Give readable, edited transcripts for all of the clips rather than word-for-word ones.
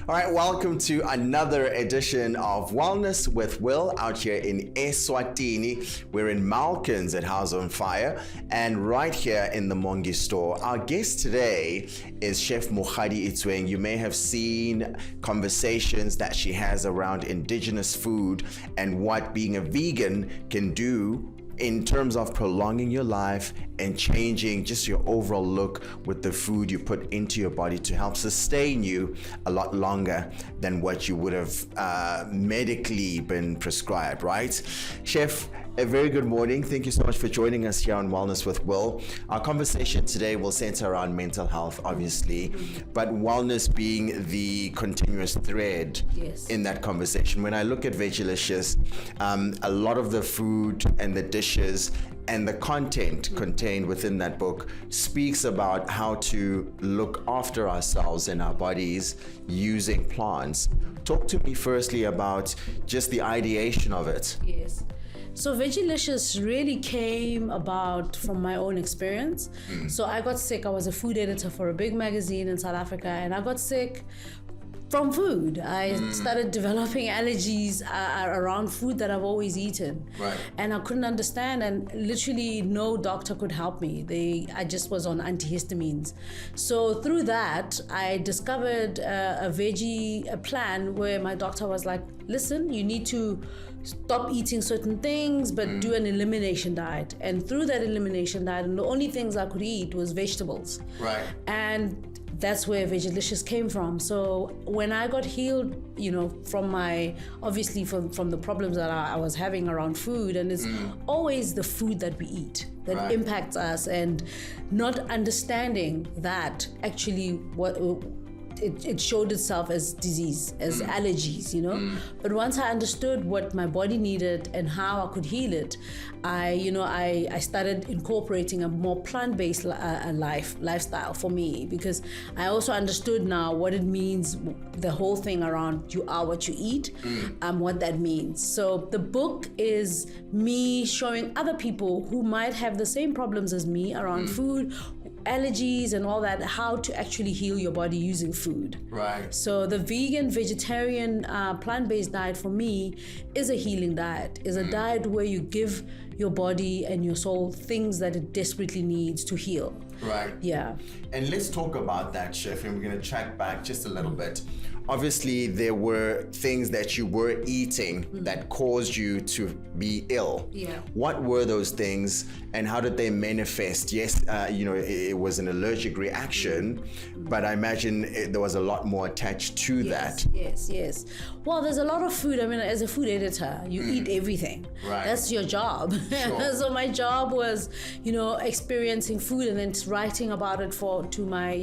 All right, welcome to another edition of Wellness with Will out here in Eswatini. We're in Malkins at House on Fire and right here in the Mongi store. Our guest today is Chef Mokgadi Itsweng. You may have seen conversations that she has around indigenous food and what being a vegan can do in terms of prolonging your life and changing just your overall look with the food you put into your body to help sustain you a lot longer than what you would have medically been prescribed, right? Chef, a very good morning. Thank you so much for joining us here on Wellness with Will. Our conversation today will center around mental health, obviously, but wellness being the continuous thread in that conversation. When I look at Veggie Licious, a lot of the food and the dishes and the content contained within that book speaks about how to look after ourselves and our bodies using plants. Talk to me firstly about just the ideation of it. Yes. So Veggie Licious really came about from my own experience. So I got sick. I was a food editor for a big magazine in South Africa, and I got sick from food. I started developing allergies around food that I've always eaten. Right. And I couldn't understand, and literally no doctor could help me. I just was on antihistamines. So through that, I discovered a plan where my doctor was like, listen, you need to stop eating certain things, but do an elimination diet. And through that elimination diet, and the only things I could eat was vegetables. Right. And that's where Veggie Licious came from. So when I got healed, from from the problems that I was having around food, and it's always the food that we eat that impacts us, and not understanding that actually it showed itself as disease, as allergies, But once I understood what my body needed and how I could heal it, I started incorporating a more plant-based lifestyle for me, because I also understood now what it means, the whole thing around you are what you eat, what that means. So the book is me showing other people who might have the same problems as me around food, allergies and all that, how to actually heal your body using food. Right. So the vegan, vegetarian, plant-based diet for me is a healing diet, is a diet where you give your body and your soul things that it desperately needs to heal. Right. Yeah. And let's talk about that, Chef, and we're going to track back just a little bit. Obviously, there were things that you were eating that caused you to be ill. Yeah. What were those things and how did they manifest? Yes, it was an allergic reaction, but I imagine there was a lot more attached to that. Yes. Well, there's a lot of food. I mean, as a food editor, you eat everything. Right. That's your job. Sure. So my job was, experiencing food and then writing about it to my,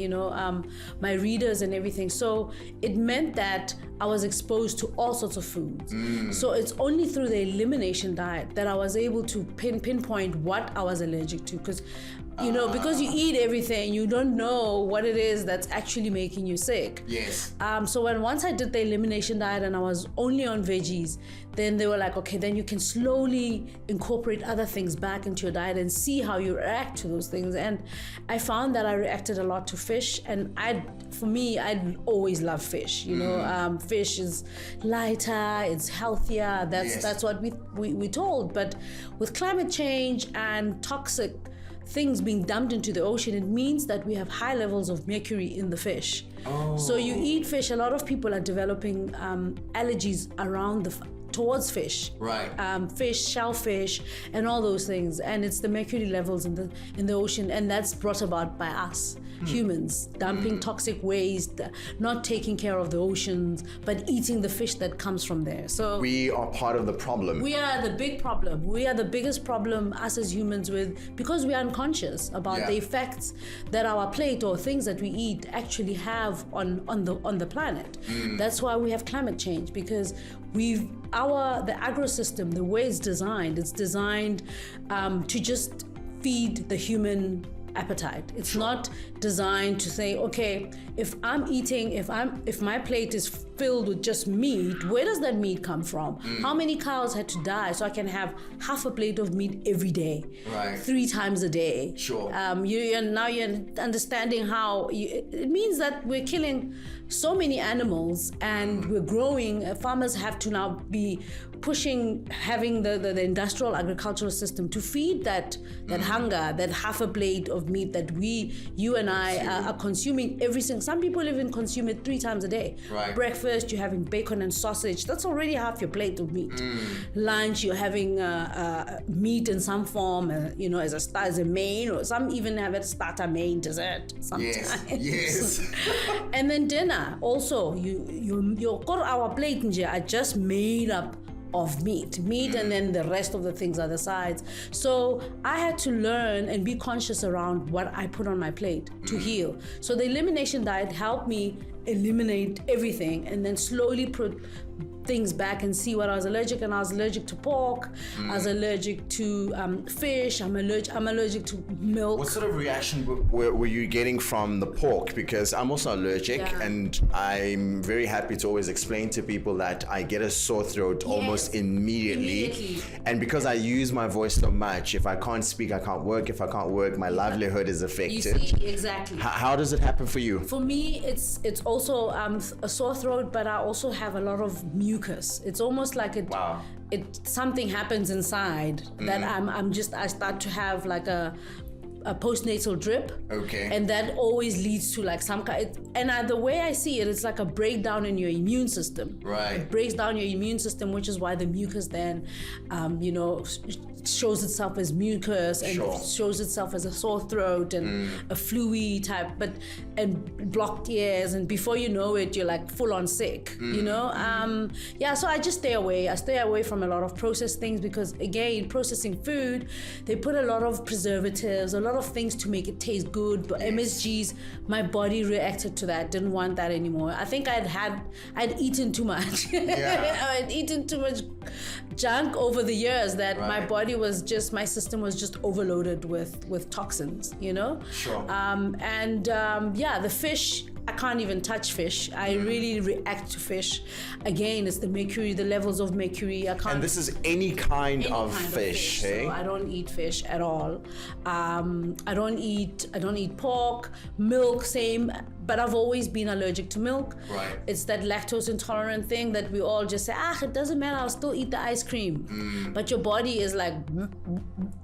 my readers and everything. So it meant that I was exposed to all sorts of foods. So it's only through the elimination diet that I was able to pinpoint what I was allergic to, because because you eat everything, you don't know what it is that's actually making you sick. Yes. So once I did the elimination diet and I was only on veggies, then they were like, okay, then you can slowly incorporate other things back into your diet and see how you react to those things. And I found that I reacted a lot to fish, and I'd always loved fish. Fish is lighter, it's healthier. That's what we told. But with climate change and toxic things being dumped into the ocean, it means that we have high levels of mercury in the fish. So you eat fish, a lot of people are developing allergies around towards fish. Right. Fish, shellfish, and all those things. And it's the mercury levels in the ocean, and that's brought about by us humans, dumping toxic waste, not taking care of the oceans, but eating the fish that comes from there. So we are part of the problem. We are the big problem. We are the biggest problem, us as humans, because we are unconscious about the effects that our plate or things that we eat actually have on the planet. That's why we have climate change, because the agro system, the way it's designed to just feed the human appetite. It's not designed to say, okay, if my plate is filled with just meat, where does that meat come from? How many cows had to die so I can have half a plate of meat every day, right? 3 times a day. Sure. You're understanding how it means that we're killing so many animals and we're growing. Farmers have to now be pushing, having the industrial agricultural system to feed that hunger, that half a plate of meat that you and I are consuming every single. Some people even consume it 3 times a day. Right. Breakfast, you're having bacon and sausage. That's already half your plate of meat. Lunch, you're having meat in some form, as a main, or some even have it starter, main, dessert sometimes. Yes. And then dinner, also, your our plate are just made up of meat, and then the rest of the things are the sides. So I had to learn and be conscious around what I put on my plate to heal. So the elimination diet helped me eliminate everything and then slowly put things back and see what I was allergic. And I was allergic to pork, I was allergic to fish, I'm allergic to milk. What sort of reaction were you getting from the pork? Because I'm also allergic, and I'm very happy to always explain to people that I get a sore throat almost immediately. And because I use my voice so much, if I can't speak, I can't work. If I can't work, my livelihood is affected. You see, exactly. How does it happen for you? For me, it's also a sore throat, but I also have a lot of mucus. It's almost like something happens inside that I start to have like a postnatal drip. Okay. And that always leads to like some kind. And the way I see it, it's like a breakdown in your immune system. Right. It breaks down your immune system, which is why the mucus then, shows itself as mucus and shows itself as a sore throat and a flu-y type, and blocked ears, and before you know it, you're like full on sick. So I just stay away. I stay away from a lot of processed things because, again, processing food, they put a lot of preservatives, a lot of things to make it taste good, but MSGs, my body reacted to that, didn't want that anymore. I think I'd eaten too much. I'd eaten too much junk over the years that my system was just overloaded with toxins, Sure. The fish, I can't even touch fish. I really react to fish. Again, it's the mercury, the levels of mercury. I can't. And this is any kind of fish, hey? So I don't eat fish at all. I don't eat pork, milk, same. But I've always been allergic to milk. Right. It's that lactose intolerant thing that we all just say, it doesn't matter, I'll still eat the ice cream. But your body is like,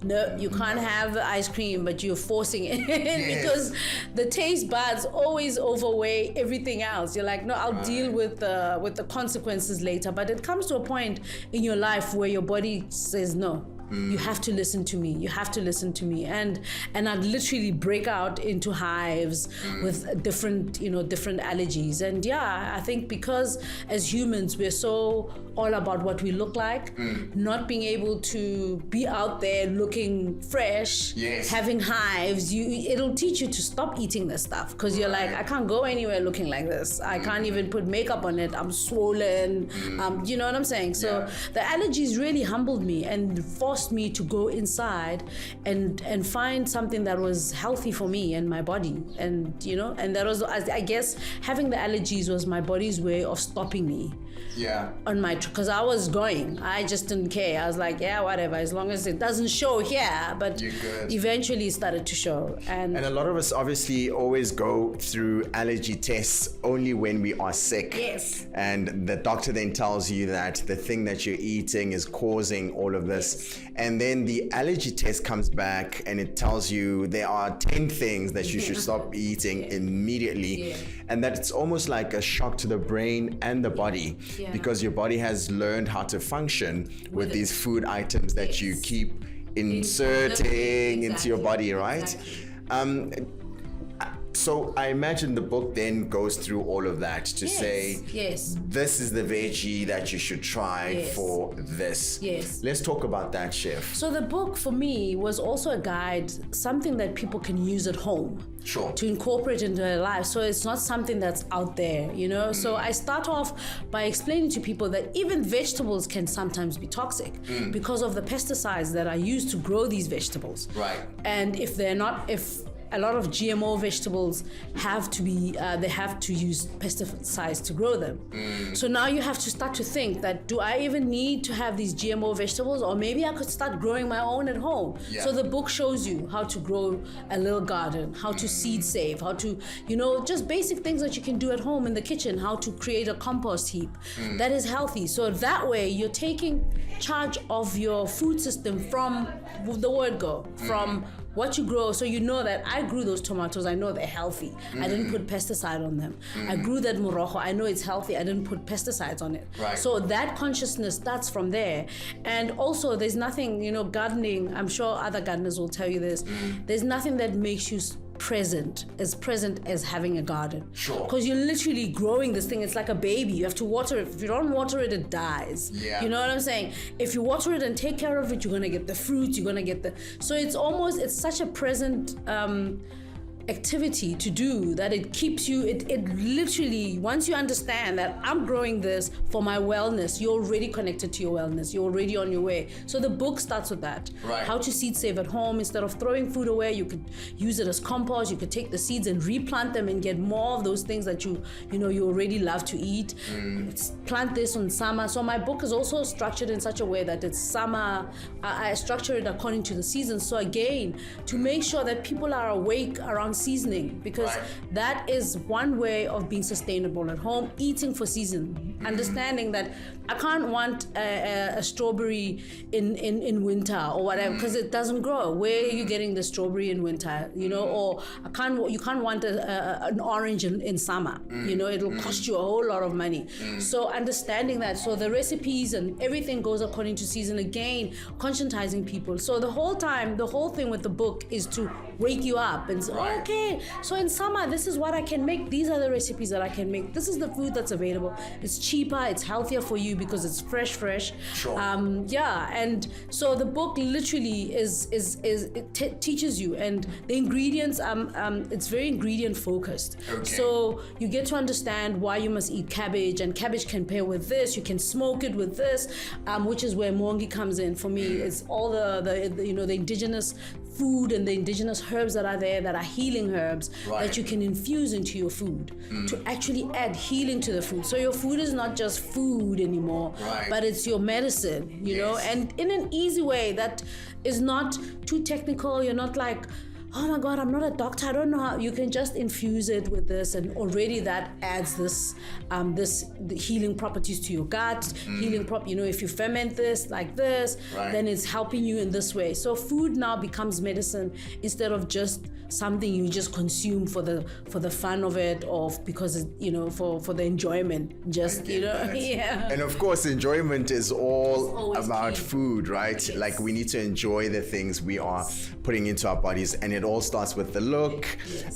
no, you can't have the ice cream, but you're forcing it because the taste buds always overweigh everything else. You're like, no, I'll deal with the consequences later. But it comes to a point in your life where your body says, no, you have to listen to me. You have to listen to me. And I'd literally break out into hives with different allergies. And I think because as humans, we're so all about what we look like, not being able to be out there looking fresh, having hives, it'll teach you to stop eating this stuff because you're like, I can't go anywhere looking like this. I can't even put makeup on it. I'm swollen. You know what I'm saying? So the allergies really humbled me and forced me to go inside and find something that was healthy for me and my body. And that was, I guess, having the allergies was my body's way of stopping me. On my, because I just didn't care. I was like, whatever, as long as it doesn't show here. But eventually it started to show. And a lot of us obviously always go through allergy tests only when we are sick. Yes. And the doctor then tells you that the thing that you're eating is causing all of this. And then the allergy test comes back and it tells you there are 10 things that you should stop eating immediately. And that it's almost like a shock to the brain and the body because your body has learned how to function with these food items that you keep inserting into your body, right? So I imagine the book then goes through all of that to say, this is the veggie that you should try for this. Let's talk about that, Chef. So the book for me was also a guide, something that people can use at home. To incorporate into their life. So it's not something that's out there, So I start off by explaining to people that even vegetables can sometimes be toxic because of the pesticides that are used to grow these vegetables. Right. And if a lot of GMO vegetables have to be, they have to use pesticides to grow them. So now you have to start to think that, do I even need to have these GMO vegetables, or maybe I could start growing my own at home? Yeah. So the book shows you how to grow a little garden, how to seed save, how to, just basic things that you can do at home in the kitchen, how to create a compost heap that is healthy. So that way you're taking charge of your food system from the word go, from what you grow. So you know that I grew those tomatoes, I know they're healthy. I didn't put pesticide on them. I grew that morojo, I know it's healthy, I didn't put pesticides on it. Right. So that consciousness starts from there. And also there's nothing, gardening, I'm sure other gardeners will tell you this, there's nothing that makes you present as having a garden. Sure. Because you're literally growing this thing. It's like a baby. You have to water it. If you don't water it, it dies. Yeah. You know what I'm saying? If you water it and take care of it, you're gonna get the fruits. You're gonna get so it's such a present activity to do that it keeps you, it literally, once you understand that I'm growing this for my wellness, you're already connected to your wellness, you're already on your way. So the book starts with that. Right. How to seed save at home. Instead of throwing food away, you could use it as compost. You could take the seeds and replant them and get more of those things that you already love to eat. Plant this on summer. So my book is also structured in such a way that it's summer. I structure it according to the seasons. So again, to make sure that people are awake around seasoning, because that is one way of being sustainable at home, eating for season, understanding that I can't want a strawberry in winter or whatever, because it doesn't grow. Where are you getting the strawberry in winter? Or you can't want an orange in summer. It'll cost you a whole lot of money. So understanding that, so the recipes and everything goes according to season. Again, conscientizing people. So the whole thing with the book is to wake you up and say, okay, so in summer, this is what I can make. These are the recipes that I can make. This is the food that's available. It's cheaper, it's healthier for you because it's fresh. Sure. And so the book literally teaches you, and the ingredients, it's very ingredient focused. Okay. So you get to understand why you must eat cabbage, and cabbage can pair with this, you can smoke it with this, which is where mongi comes in for me. It's all the indigenous food and the indigenous herbs that are there, that are healing herbs, that you can infuse into your food to actually add healing to the food. So your food is not just food anymore, but it's your medicine, know, and in an easy way that is not too technical. You're not like, oh my God, I'm not a doctor, I don't know how. You can just infuse it with this, and already that adds the healing properties to your gut, if you ferment this like this, then it's helping you in this way. So food now becomes medicine instead of just something you just consume for the fun of it, or because for the enjoyment, And of course, enjoyment is all about key. food, right? Yes. Like, we need to enjoy the things we are putting into our bodies, and it all starts with the look,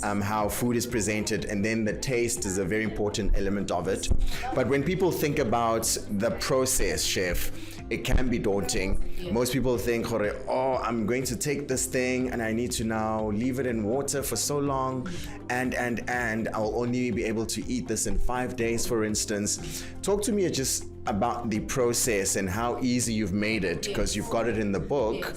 how food is presented, and then the taste is a very important element of it. But when people think about the process, Chef, it can be daunting. Most people think, oh, I'm going to take this thing and I need to now leave it in water for so long, and I'll only be able to eat this in 5 days, for instance. Talk to me just about the process and how easy you've made it, because you've got it in the book.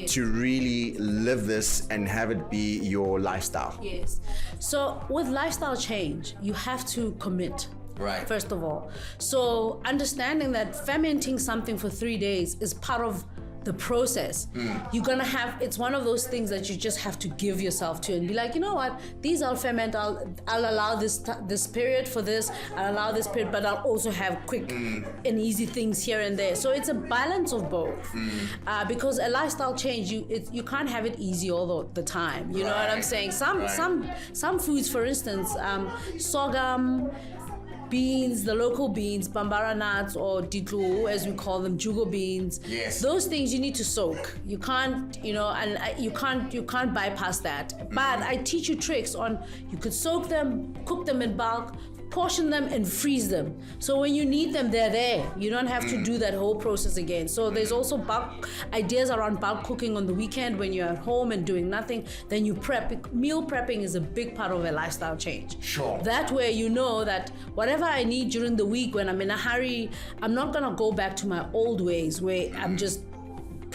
To really live this and have it be your lifestyle. Yes. So with lifestyle change, you have to commit. Right. First of all. So understanding that fermenting something for 3 days is part of the process. You're gonna have, it's one of those things that you just have to give yourself to and be like, you know what, these I'll ferment, I'll allow this period for this, I'll allow this period, but I'll also have quick and easy things here and there. So it's a balance of both. Because a lifestyle change, you can't have it easy all the time. You know what I'm saying? Some foods, for instance, sorghum, beans, the local beans, bambara nuts, or ditlu, as we call them, jugo beans. Yes. Those things you need to soak. You can't, you can't bypass that. But I teach you tricks on, you could soak them, cook them in bulk, portion them and freeze them. So when you need them, they're there. You don't have to do that whole process again. So there's also bulk ideas around bulk cooking on the weekend when you're at home and doing nothing. Then you prep. Meal prepping is a big part of a lifestyle change. Sure. That way you know that whatever I need during the week when I'm in a hurry, I'm not gonna go back to my old ways where I'm just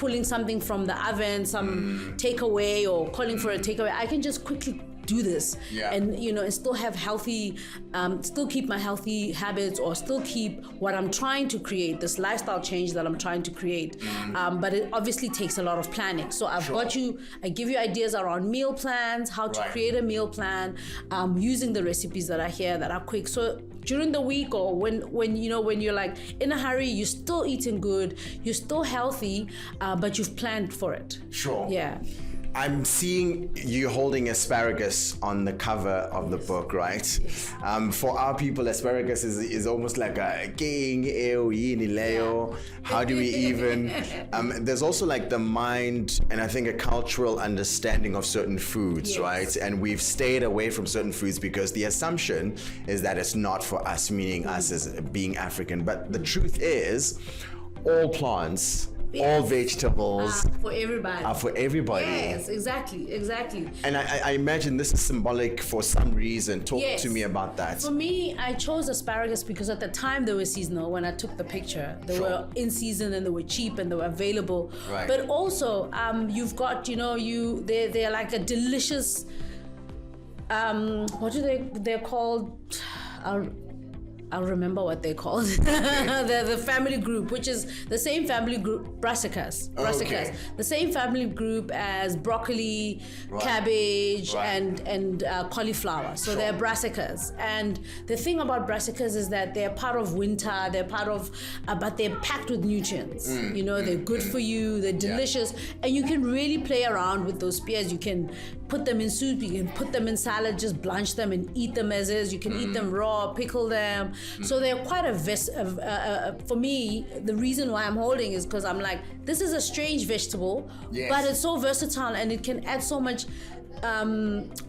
pulling something from the oven, some takeaway, or calling for a takeaway. I can just quickly do this and and still have healthy, still keep my healthy habits, or still keep what I'm trying to create, this lifestyle change that I'm trying to create. But it obviously takes a lot of planning. So I give you ideas around meal plans, how to create a meal plan, using the recipes that are here that are quick. So during the week, or when you're like in a hurry, you're still eating good, you're still healthy, but you've planned for it. Sure. Yeah. I'm seeing you holding asparagus on the cover of the book, right? Yes. For our people, asparagus is almost like a king, leo. How do we even? There's also like the mind and I think a cultural understanding of certain foods, right? And we've stayed away from certain foods because the assumption is that it's not for us, meaning us as being African. But the truth is, all plants, all vegetables for everybody. Are for everybody. Yes, exactly. And I imagine this is symbolic for some reason. Talk to me about that. For me, I chose asparagus because at the time they were seasonal. When I took the picture, they were in season and they were cheap and they were available. Right. But also, you've got they're like a delicious. What do they're called? I'll remember what they're called. the family group, which is the same family group, brassicas. Okay. The same family group as broccoli, cabbage, and cauliflower. So they're brassicas. And the thing about brassicas is that they're part of winter. They're part of, but they're packed with nutrients. They're good for you. They're delicious, and you can really play around with those spears. You can put them in soup. You can put them in salad. Just blanch them and eat them as is. You can eat them raw, pickle them. So they're quite for me, the reason why I'm holding is because I'm like, this is a strange vegetable, but it's so versatile and it can add so much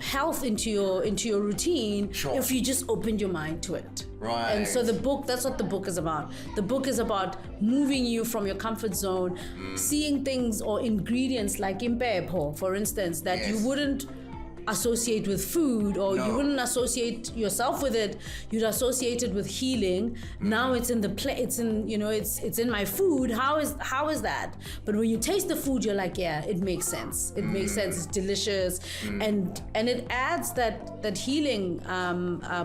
health into your routine if you just opened your mind to it. Right. And so that's what the book is about. The book is about moving you from your comfort zone, seeing things or ingredients like impepho, for instance, that you wouldn't associate with food, or you wouldn't associate yourself with it. You'd associate it with healing. Now it's in the it's in it's in my food. How is that? But when you taste the food, you're like, yeah, it makes sense. It makes sense. It's delicious, and it adds that healing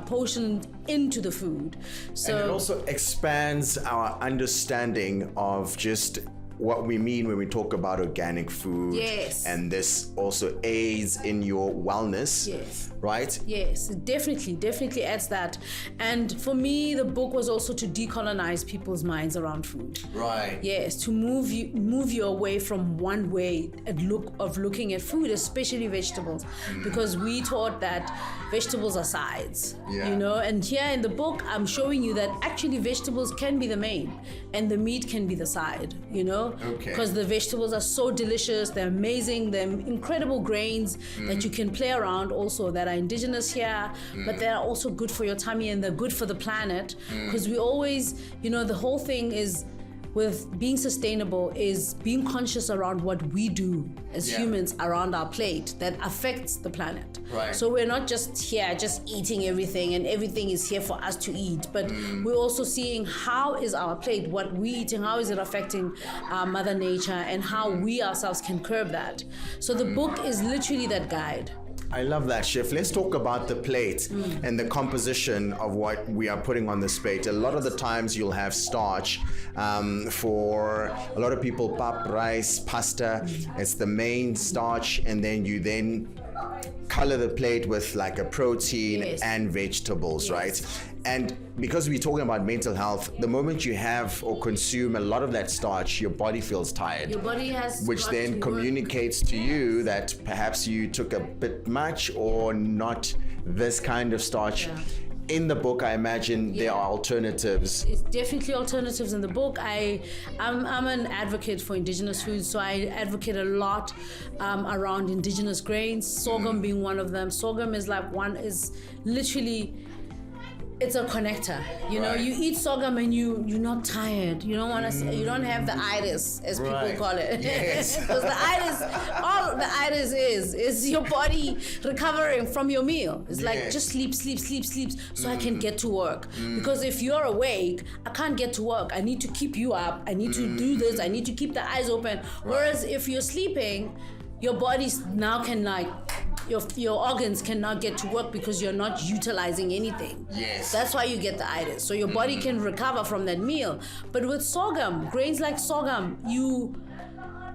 potion into the food. So and it also expands our understanding of just what we mean when we talk about organic food. Yes. And this also aids in your wellness. Yes. Right? Yes, it definitely adds that. And for me, the book was also to decolonize people's minds around food. Right. Yes, to move you away from one way of looking at food, especially vegetables, because we taught that vegetables are sides. And here in the book, I'm showing you that actually vegetables can be the main and the meat can be the side, because the vegetables are so delicious, they're amazing, they're incredible grains that you can play around also, that are indigenous here, but they're also good for your tummy and they're good for the planet, because we always, the whole thing is with being sustainable is being conscious around what we do as humans around our plate that affects the planet. Right. So we're not just here just eating everything and everything is here for us to eat, but we're also seeing how is our plate, what we're eating, how is it affecting Mother Nature, and how we ourselves can curb that. So the book is literally that guide. I love that, Chef. Let's talk about the plate and the composition of what we are putting on this plate. A lot of the times you'll have starch. For a lot of people, pap, rice, pasta, it's the main starch, and then you color the plate with like a protein and vegetables, right? And because we're talking about mental health, the moment you have or consume a lot of that starch, your body feels tired. Your body has which then communicates to you that perhaps you took a bit much or not this kind of starch. In the book, I imagine there are alternatives. It's definitely alternatives in the book. I'm an advocate for indigenous foods, so I advocate a lot around indigenous grains, sorghum being one of them. Sorghum is literally it's a connector. You know, you eat sorghum and you're not tired. You don't want to. You don't have the itis, as people call it. Yes. Because the itis, all the itis is your body recovering from your meal. It's like just sleep, so I can get to work. Because if you're awake, I can't get to work. I need to keep you up. I need to do this. I need to keep the eyes open. Whereas if you're sleeping, your body now can like. Your organs cannot get to work because you're not utilizing anything. Yes. That's why you get the itis. So your body can recover from that meal. But with sorghum, grains like sorghum,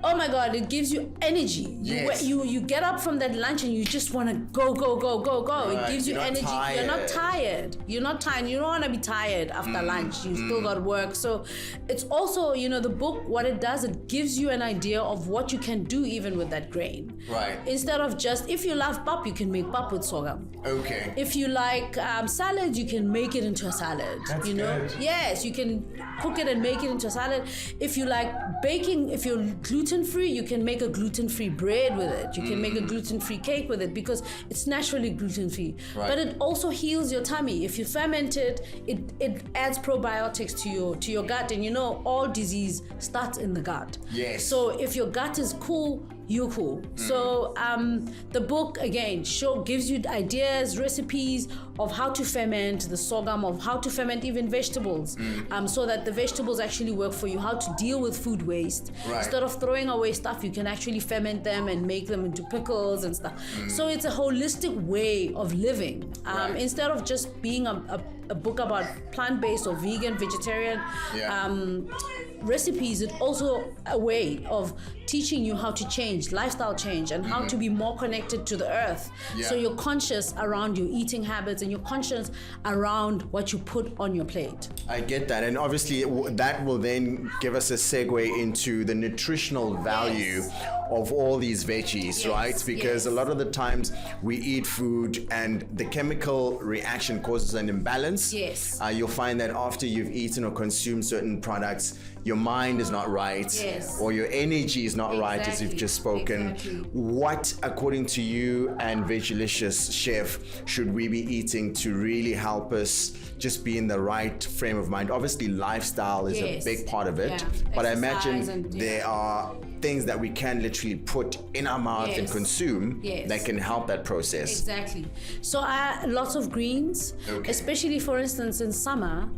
oh my God, it gives you energy. Yes. You get up from that lunch and you just want to go. Right. It gives you energy. You're not tired. You don't want to be tired after lunch. You still got work. So it's also, the book, what it does, it gives you an idea of what you can do even with that grain. Right. Instead of just, if you love pap, you can make pap with sorghum. Okay. If you like salad, you can make it into a salad. That's good. Yes, you can cook it and make it into a salad. If you like baking, if you're gluten-free, you can make a gluten-free bread with it. You can make a gluten-free cake with it because it's naturally gluten-free. Right. But it also heals your tummy. If you ferment it, it adds probiotics to your gut. And all disease starts in the gut. Yes. So if your gut is cool, you're cool. So the book again gives you ideas, recipes of how to ferment the sorghum, of how to ferment even vegetables, so that the vegetables actually work for you. How to deal with food waste. Right. Instead of throwing away stuff, you can actually ferment them and make them into pickles and stuff. So it's a holistic way of living. Instead of just being a book about plant-based or vegan, vegetarian recipes, it's also a way of teaching you how to change, lifestyle change, and how to be more connected to the earth. So you're conscious around your eating habits and you're conscious around what you put on your plate. I get that. And obviously that will then give us a segue into the nutritional value of all these veggies, right? Because a lot of the times we eat food and the chemical reaction causes an imbalance. Yes. You'll find that after you've eaten or consumed certain products, your mind is not right, or your energy is not right, as you've just spoken. Exactly. What, according to you and Veggie Licious, Chef, should we be eating to really help us just be in the right frame of mind? Obviously, lifestyle is a big part of it, but I imagine there are things that we can literally put in our mouth and consume that can help that process. Exactly. So lots of greens, especially for instance in summer.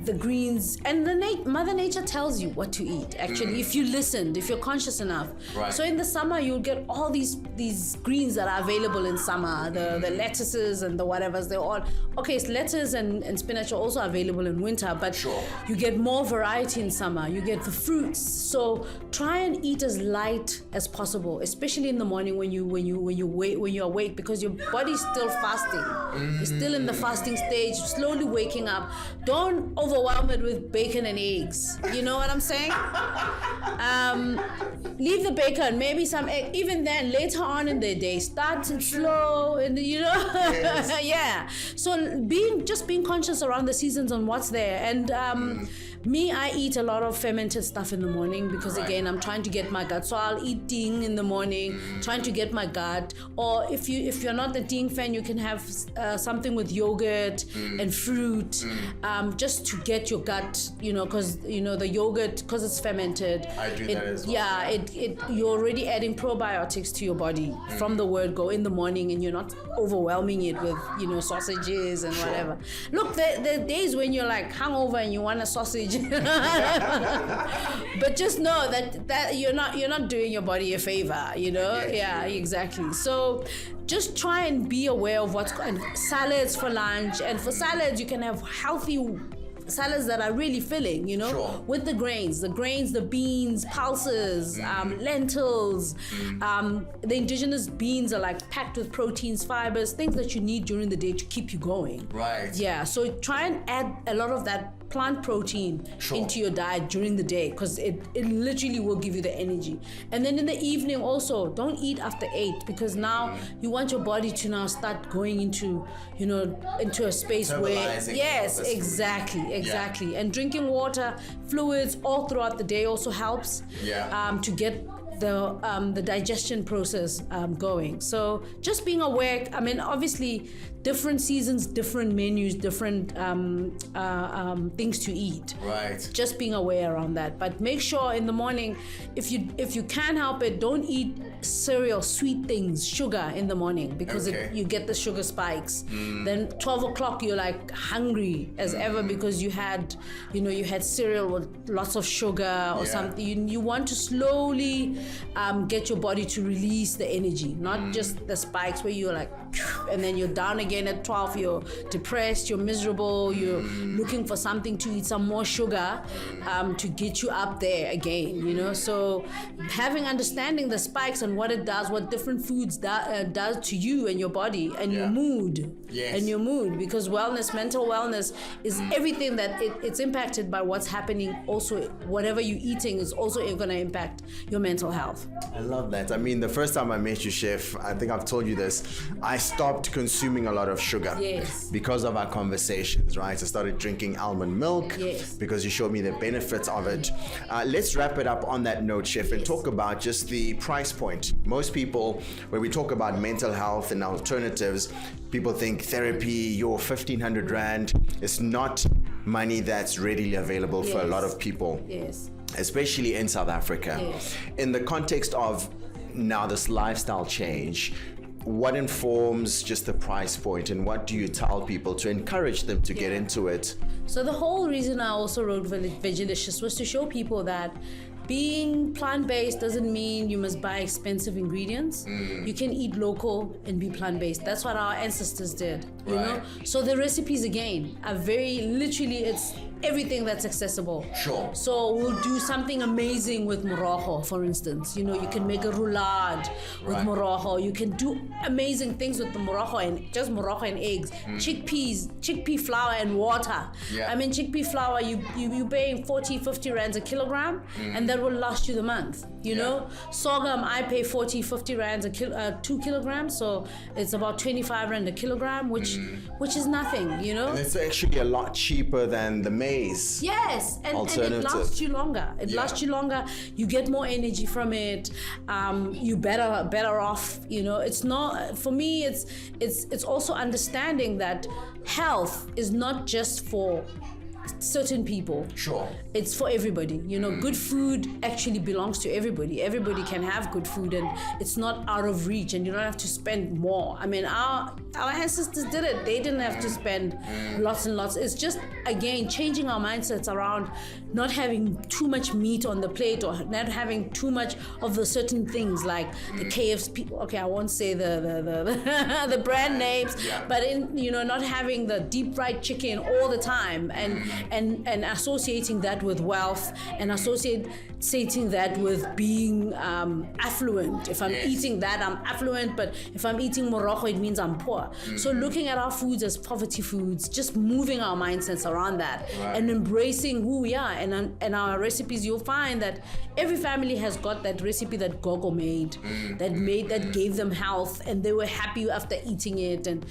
The greens and Mother Nature tells you what to eat. Actually, if you listened, if you're conscious enough. Right. So in the summer, you'll get all these greens that are available in summer. The lettuces and the whatevers. They're all so lettuce and spinach are also available in winter. But you get more variety in summer. You get the fruits. So try and eat as light as possible, especially in the morning when you're awake, because your body's still fasting. It's still in the fasting stage, slowly waking up. Don't overwhelm it with bacon and eggs. You know what I'm saying? Leave the bacon, maybe some egg. Even then, later on in the day, start slow, and So being conscious around the seasons on what's there. And me, I eat a lot of fermented stuff in the morning because again, I'm trying to get my gut. So I'll eat ding in the morning, trying to get my gut. Or if you're not the ding fan, you can have something with yogurt and fruit, just to get your gut, because the yogurt, because it's fermented. I do that as well. Yeah, you're already adding probiotics to your body from the word go in the morning, and you're not overwhelming it with sausages and whatever. Look, there are days when you're like hungover and you want a sausage. But just know that you're not doing your body a favor, Yeah, exactly. So just try and be aware of and salads for lunch. And for salads, you can have healthy salads that are really filling, with the grains, the beans, pulses, lentils. The indigenous beans are like packed with proteins, fibers, things that you need during the day to keep you going. Right. Yeah, so try and add a lot of that plant protein into your diet during the day, because it literally will give you the energy. And then in the evening also, don't eat after 8, because now you want your body to now start going into a space where exactly. And drinking water, fluids all throughout the day also helps to get the digestion process going. So just being aware. I mean, obviously, different seasons, different menus, different things to eat. Right. Just being aware around that. But make sure in the morning, if you can help it, don't eat cereal, sweet things, sugar in the morning, because you get the sugar spikes. Then 12 o'clock you're like hungry as ever because you had cereal with lots of sugar or something. You want to slowly get your body to release the energy, not just the spikes where you're like, and then you're down again at 12, you're depressed, you're miserable, you're looking for something to eat, some more sugar to get you up there again, So understanding the spikes and what it does, what different foods does to you and your body and your mood. Yes. And your mood, because mental wellness is everything that it's impacted by what's happening. Also, whatever you're eating is also going to impact your mental health. I love that. I mean, the first time I met you, Chef, I think I've told you this, I stopped consuming a lot of sugar because of our conversations, right? I started drinking almond milk because you showed me the benefits of it. Let's wrap it up on that note, Chef, and talk about just the price point. Most people, when we talk about mental health and alternatives, people think therapy, your 1,500 Rand is not money that's readily available for a lot of people. Yes. Especially in South Africa. Yes. In the context of now this lifestyle change, what informs just the price point, and what do you tell people to encourage them to get into it? So the whole reason I also wrote Veggie Licious was to show people that being plant-based doesn't mean you must buy expensive ingredients. You can eat local and be plant-based. That's what our ancestors did, you know? So the recipes, again, are it's everything that's accessible. Sure. So we'll do something amazing with morojo, for instance. You can make a roulade with morojo. You can do amazing things with the morojo and just morojo and eggs. Chickpea flour and water. Yeah. I mean, chickpea flour, you paying 40, 50 rands a kilogram, and that will last you the month, you know? Sorghum, I pay 40, 50 rands 2 kilograms, so it's about 25 rand a kilogram, which is nothing, And it's actually a lot cheaper than the maize. Yes, and it lasts you longer. Lasts you longer. You get more energy from it. You better off. It's not, for me. It's also understanding that health is not just for certain people. Sure. It's for everybody. Good food actually belongs to everybody. Everybody can have good food, and it's not out of reach, and you don't have to spend more. I mean, our ancestors did it. They didn't have to spend lots and lots. It's just, again, changing our mindsets around not having too much meat on the plate, or not having too much of the certain things like the KFC. Okay, I won't say the brand names, but not having the deep fried chicken all the time, and associating that with wealth, and associating that with being affluent. If I'm eating that, I'm affluent, but if I'm eating morojo, it means I'm poor. So looking at our foods as poverty foods, just moving our mindsets around that, and embracing who we are. And our recipes, you'll find that every family has got that recipe that Gogo made, that gave them health, and they were happy after eating it. And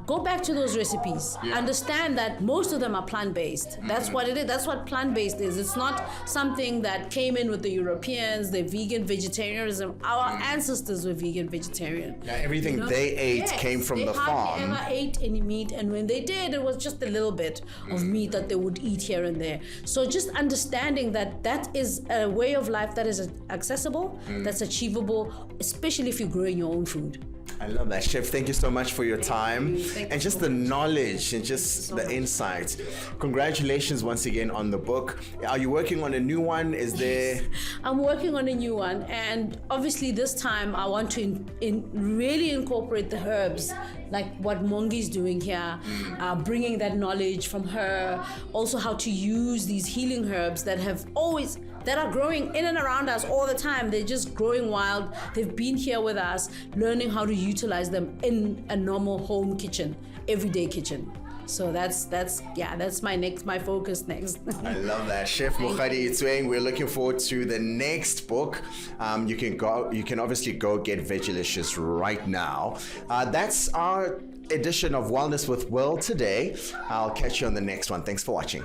go back to those recipes. Understand that most of them are plant-based. That's what it is. That's what plant-based is. It's not something that came in with the Europeans, the vegan vegetarianism. Our ancestors were vegan vegetarian. Yeah, everything they ate came from the farm. They never ate any meat, and when they did, it was just a little bit of meat that they would eat here and there. So just understanding that is a way of life that is accessible, that's achievable, especially if you're growing your own food. I love that, Chef. Thank you so much for your time and just the knowledge and just the insights. Congratulations once again on the book. Are you working on a new one? Is there? I'm working on a new one, and obviously this time I want to really incorporate the herbs, like what Mongi's doing here, bringing that knowledge from her, also how to use these healing herbs that are growing in and around us all the time. They're just growing wild. They've been here with us, learning how to utilize them in a normal home kitchen, everyday kitchen. So that's my focus next. I love that. Chef Mokgadi Itsweng, we're looking forward to the next book. You can obviously go get Veggie Licious right now. That's our edition of Wellness with Will today. I'll catch you on the next one. Thanks for watching.